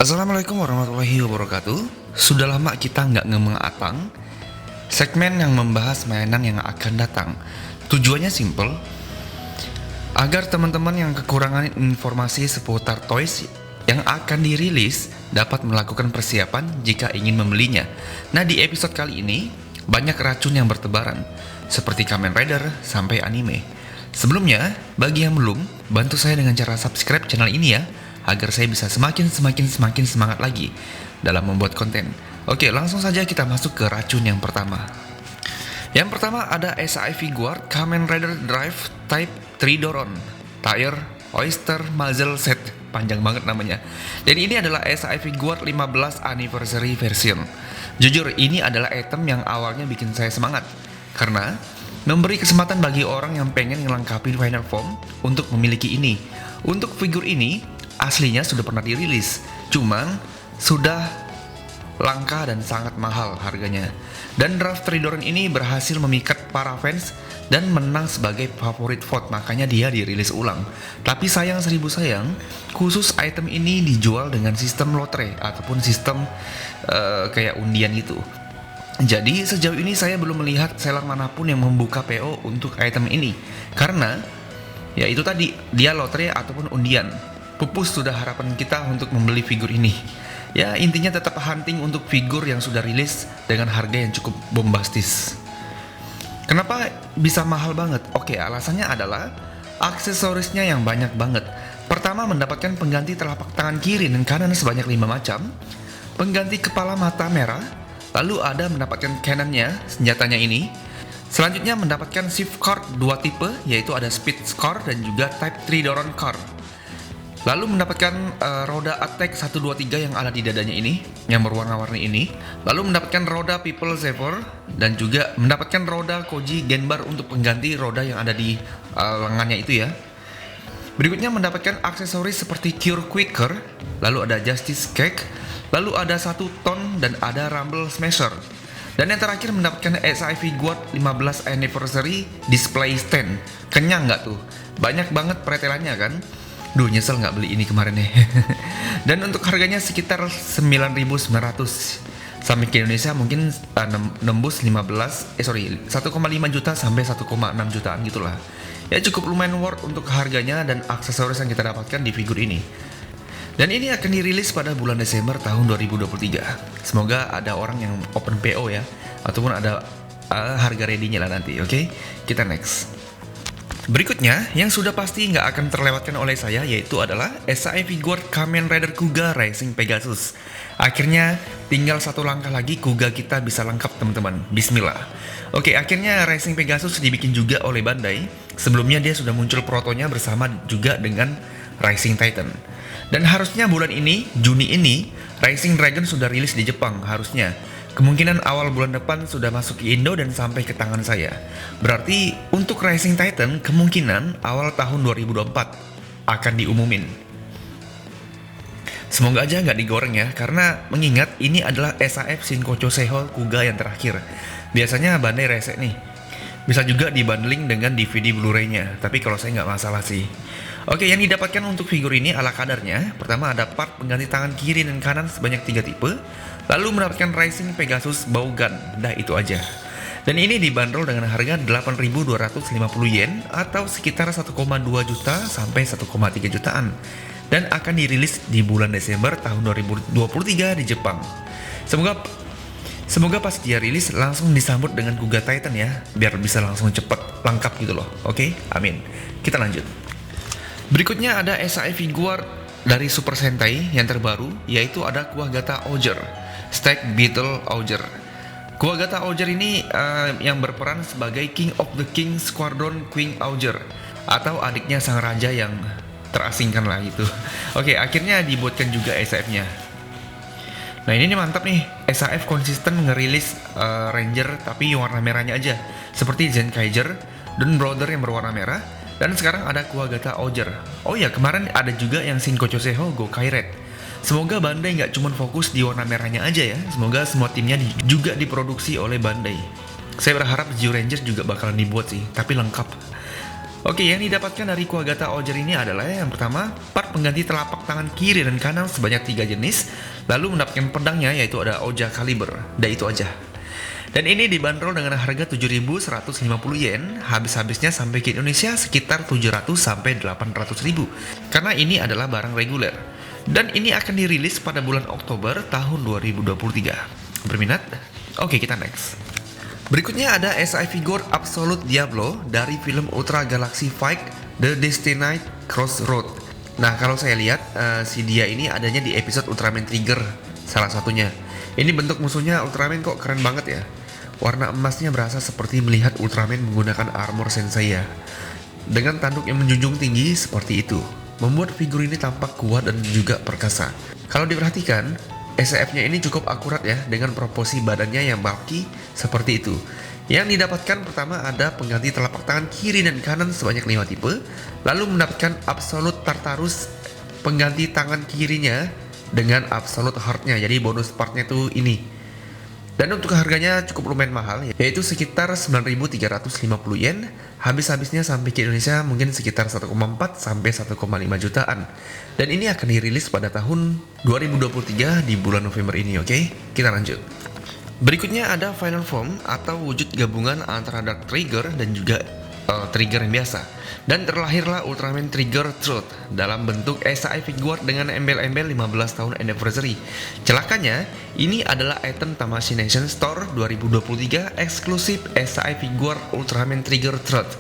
Assalamualaikum warahmatullahi wabarakatuh. Sudah lama kita nggak ngemengatang segmen yang membahas mainan yang akan datang. Tujuannya simple, agar teman-teman yang kekurangan informasi seputar toys yang akan dirilis dapat melakukan persiapan jika ingin membelinya. Nah, di episode kali ini banyak racun yang bertebaran, seperti Kamen Rider sampai anime. Sebelumnya, bagi yang belum, bantu saya dengan cara subscribe channel ini ya, agar saya bisa semakin semangat lagi dalam membuat konten. Oke, langsung saja kita masuk ke racun yang pertama. Yang pertama ada SAI Guard Kamen Rider Drive Type Tridoron Tire Oyster Muzzle Set. Panjang banget namanya. Dan ini adalah SAI Guard 15 Anniversary Version. Jujur, ini adalah item yang awalnya bikin saya semangat, karena memberi kesempatan bagi orang yang pengen melengkapi final form untuk memiliki ini. Untuk figur ini aslinya sudah pernah dirilis, cuman sudah langka dan sangat mahal harganya. Dan Draft Tridoron ini berhasil memikat para fans dan menang sebagai favorit vote, makanya dia dirilis ulang. Tapi sayang seribu sayang, khusus item ini dijual dengan sistem lotre ataupun sistem kayak undian gitu. Jadi sejauh ini saya belum melihat seller manapun yang membuka PO untuk item ini, karena ya itu tadi, dia lotre ataupun undian. Pupus sudah harapan kita untuk membeli figur ini. Ya, intinya tetap hunting untuk figur yang sudah rilis dengan harga yang cukup bombastis. Kenapa bisa mahal banget? Oke, alasannya adalah aksesorisnya yang banyak banget. Pertama, mendapatkan pengganti telapak tangan kiri dan kanan sebanyak 5 macam, pengganti kepala mata merah, lalu ada mendapatkan cannonnya, senjatanya ini. Selanjutnya mendapatkan shift card 2 tipe, yaitu ada speed score dan juga type Tridoron card. Lalu mendapatkan roda attack 1, 2, 3 yang ada di dadanya ini, yang berwarna-warni ini. Lalu mendapatkan roda People Saver, dan juga mendapatkan roda Koji Genbar untuk pengganti roda yang ada di lengannya itu ya. Berikutnya mendapatkan aksesoris seperti Cure Quicker, lalu ada Justice Cake, lalu ada 1 ton dan ada Rumble Smasher. Dan yang terakhir mendapatkan SAI Guard 15 Anniversary Display Stand. Kenyang nggak tuh? Banyak banget pretelannya kan? Duh, nyesel nggak beli ini kemarin nih. Dan untuk harganya sekitar 9.900. Sampai ke Indonesia mungkin nembus 1,5 juta sampai 1,6 jutaan gitulah. Ya cukup lumayan worth untuk harganya dan aksesoris yang kita dapatkan di figur ini. Dan ini akan dirilis pada bulan Desember tahun 2023. Semoga ada orang yang open PO ya, ataupun ada harga ready-nya lah nanti. Oke, kita next. Berikutnya, yang sudah pasti nggak akan terlewatkan oleh saya, yaitu adalah SAI Guard Kamen Rider Kuga Rising Pegasus. Akhirnya, tinggal satu langkah lagi Kuga kita bisa lengkap teman-teman. Bismillah. Oke, akhirnya Rising Pegasus dibikin juga oleh Bandai. Sebelumnya dia sudah muncul protonya bersama juga dengan Rising Titan. Dan harusnya bulan ini, Juni ini, Rising Dragon sudah rilis di Jepang harusnya. Kemungkinan awal bulan depan sudah masuk ke Indo dan sampai ke tangan saya. Berarti untuk Rising Titan kemungkinan awal tahun 2024 akan diumumin. Semoga aja nggak digoreng ya, karena mengingat ini adalah SAF Shinkocho Seiho Kuga yang terakhir. Biasanya Bandai rese nih. Bisa juga dibundling dengan DVD Blu-ray-nya, tapi kalau saya nggak masalah sih. Oke, yang didapatkan untuk figur ini ala kadarnya. Pertama ada part pengganti tangan kiri dan kanan sebanyak 3 tipe. Lalu mendapatkan Rising Pegasus Bowgun. Dah itu aja. Dan ini dibanderol dengan harga 8.250 yen atau sekitar 1,2 juta sampai 1,3 jutaan. Dan akan dirilis di bulan Desember tahun 2023 di Jepang. Semoga pas dia rilis langsung disambut dengan Kuga Titan ya, biar bisa langsung cepet lengkap gitu loh. Oke, amin. Kita lanjut. Berikutnya ada SAI Guard dari Super Sentai yang terbaru, yaitu ada Kuwagata Ogre, Stack Beetle Ogre. Kuwagata Ogre ini yang berperan sebagai King of the King Squadron Queen Ogre, atau adiknya sang raja yang terasingkan lah itu. Oke, akhirnya dibuatkan juga SAF-nya. Nah ini mantap nih, SAF konsisten ngerilis Ranger tapi warna merahnya aja, seperti Zenkaiger dan Brother yang berwarna merah. Dan sekarang ada Kuwagata Ogre. Oh ya, kemarin ada juga yang Shinkocho Seiho Gokai Red. Semoga Bandai nggak cuma fokus di warna merahnya aja ya. Semoga semua timnya juga diproduksi oleh Bandai. Saya berharap Zio Ranger juga bakalan dibuat sih, tapi lengkap. Oke, yang didapatkan dari Kuwagata Oger ini adalah yang pertama, part pengganti telapak tangan kiri dan kanan sebanyak 3 jenis, lalu mendapatkan pedangnya yaitu ada Oja Caliber, dan itu aja. Dan ini dibanderol dengan harga 7.150 yen, habis-habisnya sampai ke Indonesia sekitar 700 sampai 800 ribu, karena ini adalah barang reguler. Dan ini akan dirilis pada bulan Oktober tahun 2023. Berminat? Oke, kita next. Berikutnya ada SI figure Absolute Diablo dari film Ultra Galaxy Fight The Destined Crossroad. Nah, kalau saya lihat si dia ini adanya di episode Ultraman Trigger salah satunya. Ini bentuk musuhnya Ultraman kok keren banget ya. Warna emasnya berasa seperti melihat Ultraman menggunakan armor Senseiya. Dengan tanduk yang menjunjung tinggi seperti itu, membuat figur ini tampak kuat dan juga perkasa. Kalau diperhatikan, SCF-nya ini cukup akurat ya, dengan proporsi badannya yang bulky seperti itu. Yang didapatkan pertama ada pengganti telapak tangan kiri dan kanan sebanyak 5 tipe, lalu mendapatkan Absolute Tartarus pengganti tangan kirinya dengan Absolute Heart-nya, jadi bonus part-nya tuh ini. Dan untuk harganya cukup lumayan mahal, yaitu sekitar 9.350 yen, habis-habisnya sampai ke Indonesia mungkin sekitar 1,4 sampai 1,5 jutaan. Dan ini akan dirilis pada tahun 2023 di bulan November ini, oke? Kita lanjut. Berikutnya ada Final Form atau wujud gabungan antara Dark Trigger dan juga Trigger yang biasa. Dan terlahirlah Ultraman Trigger Truth dalam bentuk SI figure dengan embel-embel 15 tahun anniversary. Celakanya, ini adalah item Tamashii Nation Store 2023 eksklusif SI figure Ultraman Trigger Truth.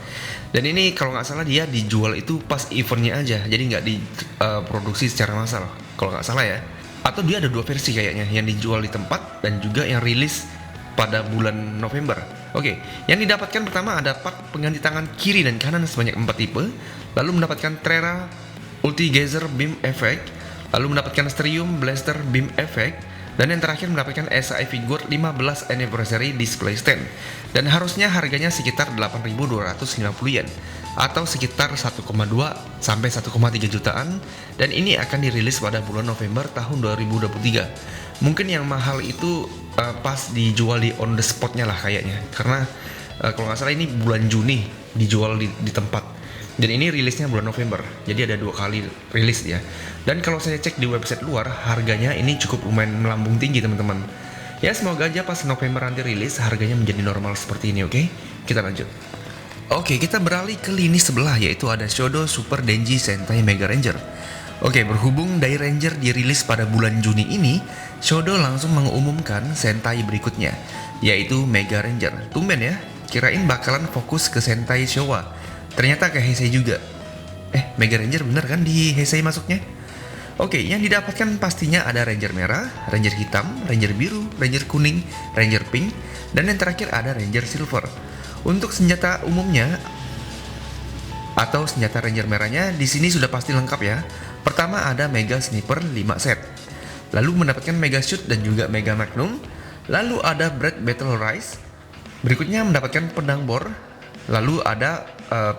Dan ini kalau nggak salah dia dijual itu pas eventnya aja, jadi nggak diproduksi secara massal kalau nggak salah ya. Atau dia ada 2 versi kayaknya, yang dijual di tempat dan juga yang rilis pada bulan November. Oke, yang didapatkan pertama ada part pengganti tangan kiri dan kanan sebanyak 4 tipe, lalu mendapatkan Trera Ulti Geyser Beam Effect, lalu mendapatkan Strium Blaster Beam Effect, dan yang terakhir mendapatkan SI figure 15 anniversary display stand. Dan harusnya harganya sekitar 8.250 yen atau sekitar 1,2 sampai 1,3 jutaan, dan ini akan dirilis pada bulan November tahun 2023. Mungkin yang mahal itu pas dijual di on the spotnya lah kayaknya, karena kalau nggak salah ini bulan Juni dijual di tempat, dan ini rilisnya bulan November, jadi ada 2 kali rilis ya. Dan kalau saya cek di website luar, harganya ini cukup lumayan melambung tinggi teman-teman. Ya semoga aja pas November nanti rilis harganya menjadi normal seperti ini, oke? Kita lanjut. Oke, kita beralih ke lini sebelah, yaitu ada Shodo Super Denji Sentai Mega Ranger. Oke, berhubung Dai Ranger dirilis pada bulan Juni ini, Shodo langsung mengumumkan Sentai berikutnya, yaitu Mega Ranger. Tumben ya, kirain bakalan fokus ke Sentai Showa, ternyata ke Heisei juga. Mega Ranger bener kan di Heisei masuknya? Oke, yang didapatkan pastinya ada Ranger merah, Ranger hitam, Ranger biru, Ranger kuning, Ranger pink, dan yang terakhir ada Ranger silver. Untuk senjata umumnya atau senjata Ranger merahnya di sini sudah pasti lengkap ya. Pertama ada Mega Sniper 5 set, lalu mendapatkan Mega Shoot dan juga Mega Magnum, lalu ada Bread Battle Rise, berikutnya mendapatkan pedang bor, lalu ada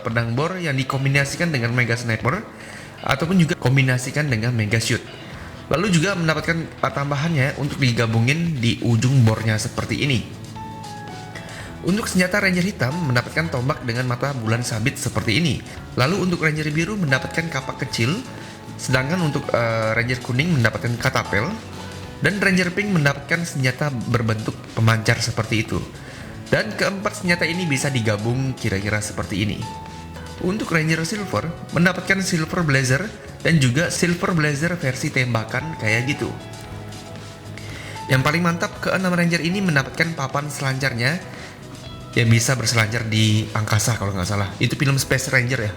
pedang bor yang dikombinasikan dengan Mega Sniper ataupun juga kombinasikan dengan Mega Shoot, lalu juga mendapatkan tambahannya untuk digabungin di ujung bornya seperti ini. Untuk senjata Ranger hitam mendapatkan tombak dengan mata bulan sabit seperti ini. Lalu untuk Ranger biru mendapatkan kapak kecil, sedangkan untuk Ranger kuning mendapatkan katapel, dan Ranger pink mendapatkan senjata berbentuk pemancar seperti itu. Dan keempat senjata ini bisa digabung kira-kira seperti ini. Untuk Ranger silver mendapatkan Silver Blazer dan juga Silver Blazer versi tembakan kayak gitu. Yang paling mantap, ke-6 Ranger ini mendapatkan papan selancarnya yang bisa berselancar di angkasa kalau nggak salah. Itu film Space Ranger ya.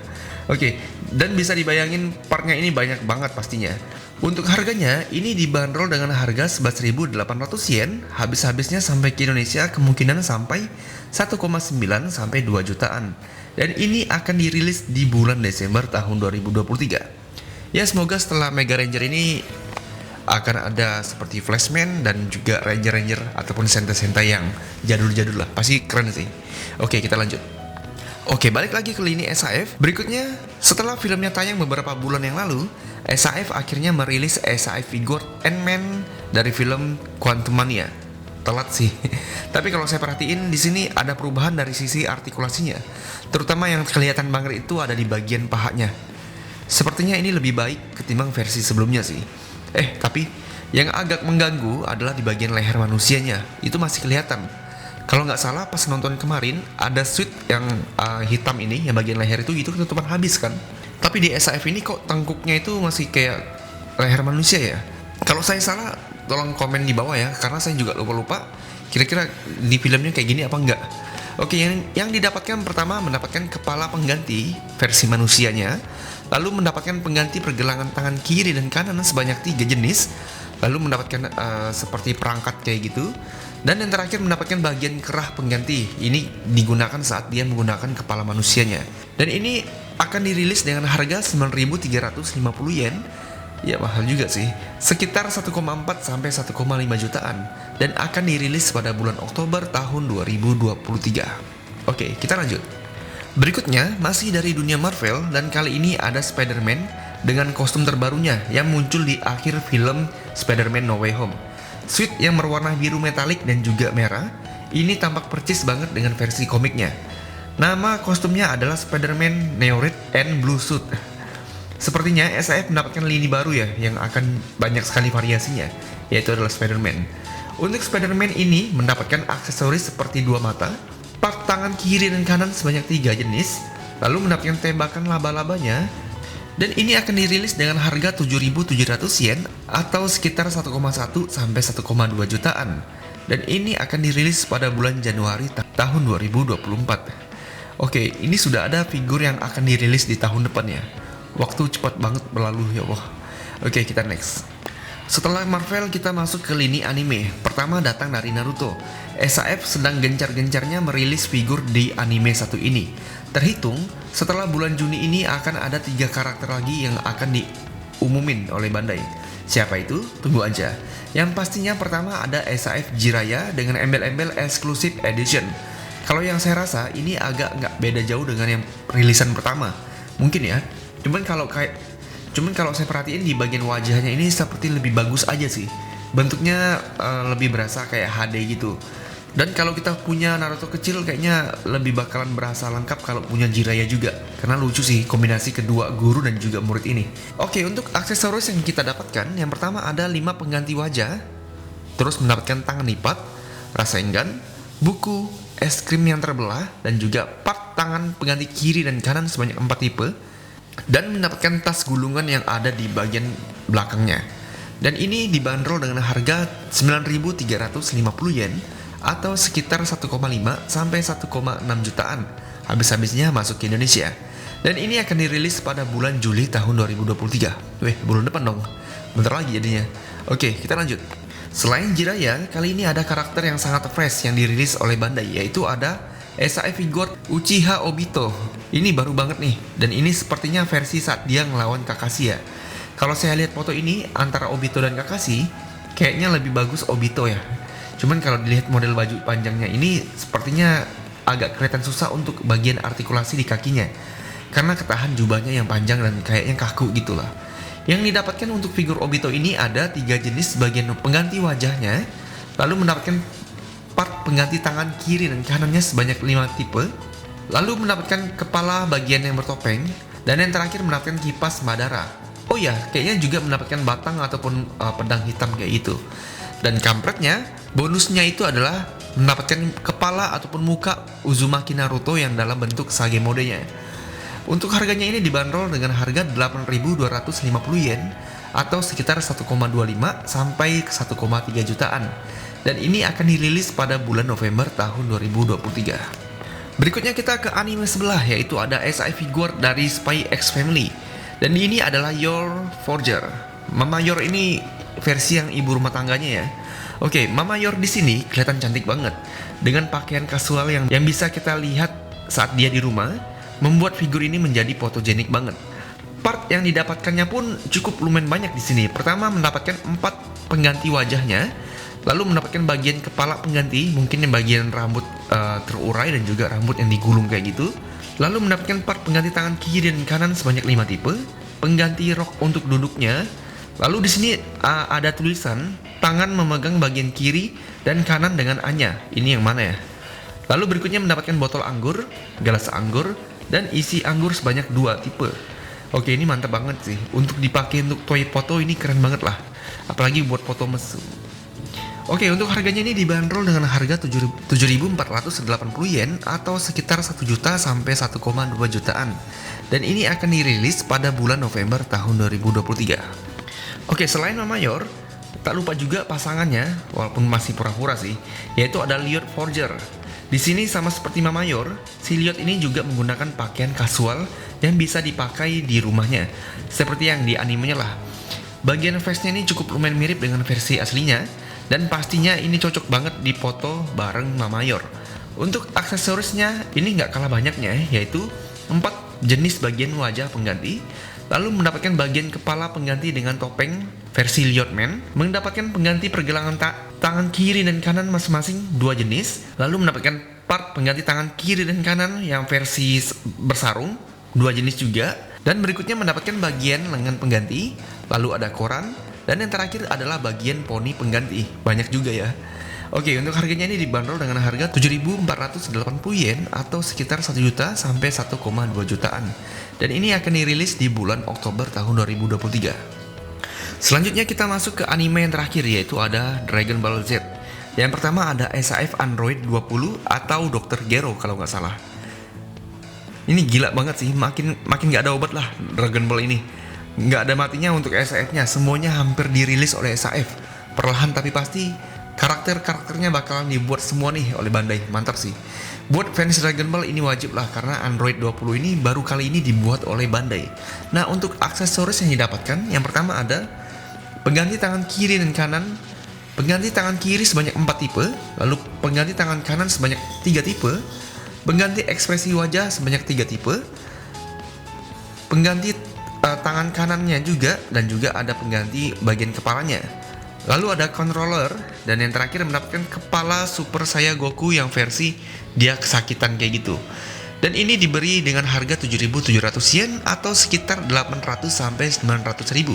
Oke, dan bisa dibayangin partnya ini banyak banget pastinya. Untuk harganya, ini dibanderol dengan harga 11.800 yen, habis-habisnya sampai ke Indonesia kemungkinan sampai 1,9 sampai 2 jutaan. Dan ini akan dirilis di bulan Desember tahun 2023. Ya semoga setelah Mega Ranger ini akan ada seperti Flashman dan juga Ranger-Ranger ataupun Sentai-Sentai yang jadul-jadul lah. Pasti keren sih. Oke, kita lanjut. Oke, balik lagi ke lini SAF. Berikutnya, setelah filmnya tayang beberapa bulan yang lalu, SAF akhirnya merilis SAF figure Ant-Man dari film Quantumania. telat sih. Tapi kalau saya perhatiin di sini ada perubahan dari sisi artikulasinya. Terutama yang kelihatan banget itu ada di bagian pahanya. Sepertinya ini lebih baik ketimbang versi sebelumnya sih. Tapi yang agak mengganggu adalah di bagian leher manusianya. Itu masih kelihatan. Kalau nggak salah pas nonton kemarin ada suit yang hitam ini, yang bagian leher itu ketutupan habis kan. Tapi di SAF ini kok tengkuknya itu masih kayak leher manusia ya. Kalau saya salah tolong komen di bawah ya, karena saya juga lupa-lupa kira-kira di filmnya kayak gini apa enggak. Oke, yang didapatkan pertama mendapatkan kepala pengganti versi manusianya, lalu mendapatkan pengganti pergelangan tangan kiri dan kanan sebanyak 3 jenis, lalu mendapatkan seperti perangkat kayak gitu, dan yang terakhir mendapatkan bagian kerah pengganti. Ini digunakan saat dia menggunakan kepala manusianya. Dan ini akan dirilis dengan harga 9.350 yen. Ya mahal juga sih, sekitar 1,4 sampai 1,5 jutaan, dan akan dirilis pada bulan Oktober tahun 2023. Oke, kita lanjut. Berikutnya masih dari dunia Marvel, dan kali ini ada Spider-Man dengan kostum terbarunya yang muncul di akhir film Spider-Man No Way Home. Suit yang berwarna biru metalik dan juga merah, ini tampak percis banget dengan versi komiknya. Nama kostumnya adalah Spider-Man Neo Red and Blue Suit. Sepertinya SAF mendapatkan lini baru ya, yang akan banyak sekali variasinya, yaitu adalah Spider-Man. Untuk Spider-Man ini mendapatkan aksesoris seperti 2 mata, part tangan kiri dan kanan sebanyak 3 jenis, lalu mendapatkan tembakan laba-labanya, dan ini akan dirilis dengan harga 7.700 yen atau sekitar 1,1 sampai 1,2 jutaan. Dan ini akan dirilis pada bulan Januari tahun 2024. Oke, ini sudah ada figur yang akan dirilis di tahun depan ya. Waktu cepat banget berlalu ya Allah. Oke, kita next. Setelah Marvel kita masuk ke lini anime. Pertama datang dari Naruto. SAF sedang gencar-gencarnya merilis figur di anime satu ini. Terhitung setelah bulan Juni ini akan ada 3 karakter lagi yang akan diumumin oleh Bandai. Siapa itu? Tunggu aja. Yang pastinya pertama ada SAF Jiraiya dengan embel-embel Exclusive Edition. Kalau yang saya rasa ini agak nggak beda jauh dengan yang rilisan pertama. Mungkin ya. Cuman kalau saya perhatiin di bagian wajahnya ini seperti lebih bagus aja sih. Bentuknya lebih berasa kayak HD gitu. Dan kalau kita punya Naruto kecil kayaknya lebih bakalan berasa lengkap kalau punya Jiraiya juga. Karena lucu sih kombinasi kedua guru dan juga murid ini. Oke, untuk aksesoris yang kita dapatkan, yang pertama ada 5 pengganti wajah. Terus mendapatkan tangan lipat, Rasengan, buku, es krim yang terbelah, dan juga part tangan pengganti kiri dan kanan sebanyak 4 tipe. Dan mendapatkan tas gulungan yang ada di bagian belakangnya. Dan ini dibanderol dengan harga 9.350 yen atau sekitar 1,5 sampai 1,6 jutaan. Habis-habisnya masuk ke Indonesia. Dan ini akan dirilis pada bulan Juli tahun 2023. Bulan depan dong. Bentar lagi jadinya. Oke, kita lanjut. Selain Jiraiya, kali ini ada karakter yang sangat fresh yang dirilis oleh Bandai, yaitu ada SAF figur Uchiha Obito. Ini baru banget nih, dan ini sepertinya versi saat dia ngelawan Kakashi ya. Kalau saya lihat foto ini antara Obito dan Kakashi, kayaknya lebih bagus Obito ya. Cuman kalau dilihat model baju panjangnya ini sepertinya agak kelihatan susah untuk bagian artikulasi di kakinya, karena ketahan jubahnya yang panjang dan kayaknya kaku gitu lah. Yang didapatkan untuk figur Obito ini ada 3 jenis bagian pengganti wajahnya, lalu mendapatkan part pengganti tangan kiri dan kanannya sebanyak 5 tipe, lalu mendapatkan kepala bagian yang bertopeng, dan yang terakhir mendapatkan kipas Madara. Oh ya, kayaknya juga mendapatkan batang ataupun pedang hitam kayak gitu. Dan kampretnya, bonusnya itu adalah mendapatkan kepala ataupun muka Uzumaki Naruto yang dalam bentuk Sage modenya. Untuk harganya ini dibanderol dengan harga 8.250 yen atau sekitar 1,25 sampai 1,3 jutaan. Dan ini akan dirilis pada bulan November tahun 2023. Berikutnya kita ke anime sebelah, yaitu ada SAF figur dari Spy X Family. Dan ini adalah Yor Forger. Mama Yor ini versi yang ibu rumah tangganya ya. Oke, Mama Yor di sini kelihatan cantik banget dengan pakaian kasual yang bisa kita lihat saat dia di rumah, membuat figur ini menjadi fotogenik banget. Part yang didapatkannya pun cukup lumayan banyak di sini. Pertama mendapatkan 4 pengganti wajahnya, lalu mendapatkan bagian kepala pengganti, mungkin yang bagian rambut terurai dan juga rambut yang digulung kayak gitu. Lalu mendapatkan part pengganti tangan kiri dan kanan sebanyak 5 tipe, pengganti rok untuk duduknya, Lalu di sini ada tulisan tangan memegang bagian kiri dan kanan dengan A-nya. Ini yang mana ya? Lalu berikutnya mendapatkan botol anggur, gelas anggur, dan isi anggur sebanyak 2 tipe. Oke, ini mantap banget sih. Untuk dipakai untuk toy foto ini keren banget lah. Apalagi buat foto mesum. Oke, untuk harganya ini dibanderol dengan harga 7.480 yen atau sekitar 1 juta sampai 1,2 jutaan. Dan ini akan dirilis pada bulan November tahun 2023. Oke, selain Mamayor, tak lupa juga pasangannya, walaupun masih pura-pura sih, yaitu ada Lyot Forger. Di sini sama seperti Mamayor, si Lyot ini juga menggunakan pakaian kasual yang bisa dipakai di rumahnya, seperti yang di animenya lah. Bagian face-nya ini cukup lumayan mirip dengan versi aslinya, dan pastinya ini cocok banget dipoto bareng Mamayor. Untuk aksesorisnya ini nggak kalah banyaknya, yaitu 4 jenis bagian wajah pengganti, lalu mendapatkan bagian kepala pengganti dengan topeng versi Lyot Man, mendapatkan pengganti pergelangan tangan kiri dan kanan masing-masing 2 jenis, lalu mendapatkan part pengganti tangan kiri dan kanan yang versi bersarung 2 jenis juga, dan berikutnya mendapatkan bagian lengan pengganti, lalu ada koran, dan yang terakhir adalah bagian poni pengganti. Banyak juga ya. Oke, untuk harganya ini dibanderol dengan harga 7.480 yen atau sekitar 1 juta sampai 1,2 jutaan. Dan ini akan dirilis di bulan Oktober tahun 2023. Selanjutnya kita masuk ke anime yang terakhir, yaitu ada Dragon Ball Z. Yang pertama ada SAF Android 20 atau Dr. Gero kalau nggak salah. Ini gila banget sih, makin nggak ada obat lah Dragon Ball ini. Nggak ada matinya untuk SAF-nya, semuanya hampir dirilis oleh SAF. Perlahan tapi pasti, karakternya bakalan dibuat semua nih oleh Bandai. Mantap sih. Buat fans Dragon Ball ini wajib lah, karena Android 20 ini baru kali ini dibuat oleh Bandai. Nah, untuk aksesoris yang didapatkan, yang pertama ada pengganti tangan kiri dan kanan. Pengganti tangan kiri sebanyak 4 tipe, lalu pengganti tangan kanan sebanyak 3 tipe, pengganti ekspresi wajah sebanyak 3 tipe, pengganti tangan kanannya juga, dan juga ada pengganti bagian kepalanya. Lalu ada controller, dan yang terakhir mendapatkan kepala Super Saya Goku yang versi dia kesakitan kayak gitu. Dan ini diberi dengan harga 7.700 yen atau sekitar 800 sampai 900 ribu.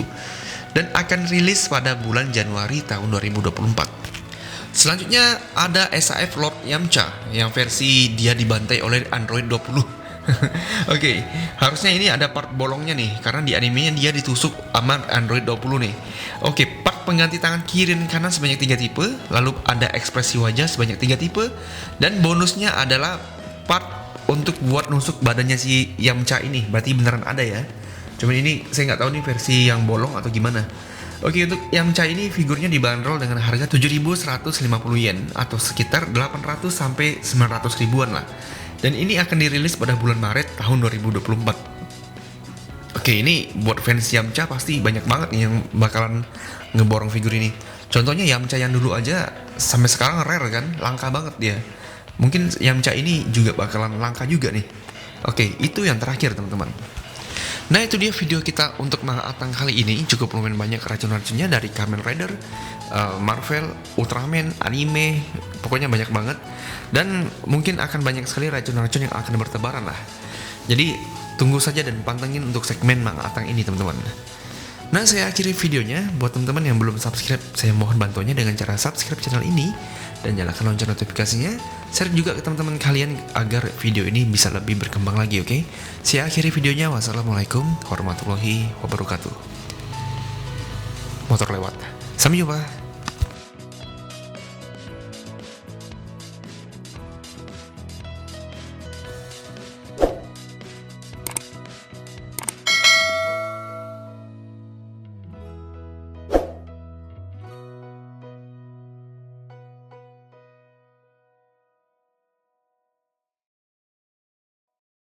Dan akan rilis pada bulan Januari tahun 2024. Selanjutnya ada SAF Lord Yamcha yang versi dia dibantai oleh Android 20. Oke, harusnya ini ada part bolongnya nih, karena di animenya dia ditusuk sama Android 20 nih. Oke, part pengganti tangan kiri dan kanan sebanyak 3 tipe, lalu ada ekspresi wajah sebanyak 3 tipe, dan bonusnya adalah part untuk buat nusuk badannya si Yamcha ini. Berarti beneran ada ya. Cuman ini saya nggak tahu nih versi yang bolong atau gimana. Oke, untuk Yamcha ini figurnya dibanderol dengan harga 7.150 yen atau sekitar 800 sampai 900 ribuan lah. Dan ini akan dirilis pada bulan Maret tahun 2024. Oke, ini buat fans Yamcha pasti banyak banget nih yang bakalan ngeborong figur ini. Contohnya Yamcha yang dulu aja sampai sekarang rare kan, langka banget dia. Mungkin Yamcha ini juga bakalan langka juga nih. Oke, itu yang terakhir teman-teman. Nah, itu dia video kita untuk Manga Atang kali ini. Cukup lumayan banyak racun-racunnya dari Kamen Rider, Marvel, Ultraman, anime, pokoknya banyak banget. Dan mungkin akan banyak sekali racun-racun yang akan bertebaran lah. Jadi tunggu saja dan pantengin untuk segmen Manga Atang ini teman-teman. Nah, saya akhiri videonya. Buat teman-teman yang belum subscribe, saya mohon bantuannya dengan cara subscribe channel ini dan nyalakan lonceng notifikasinya. Share juga ke teman-teman kalian agar video ini bisa lebih berkembang lagi, oke? Saya akhiri videonya. Wassalamualaikum warahmatullahi wabarakatuh. Motor lewat. Sampai jumpa.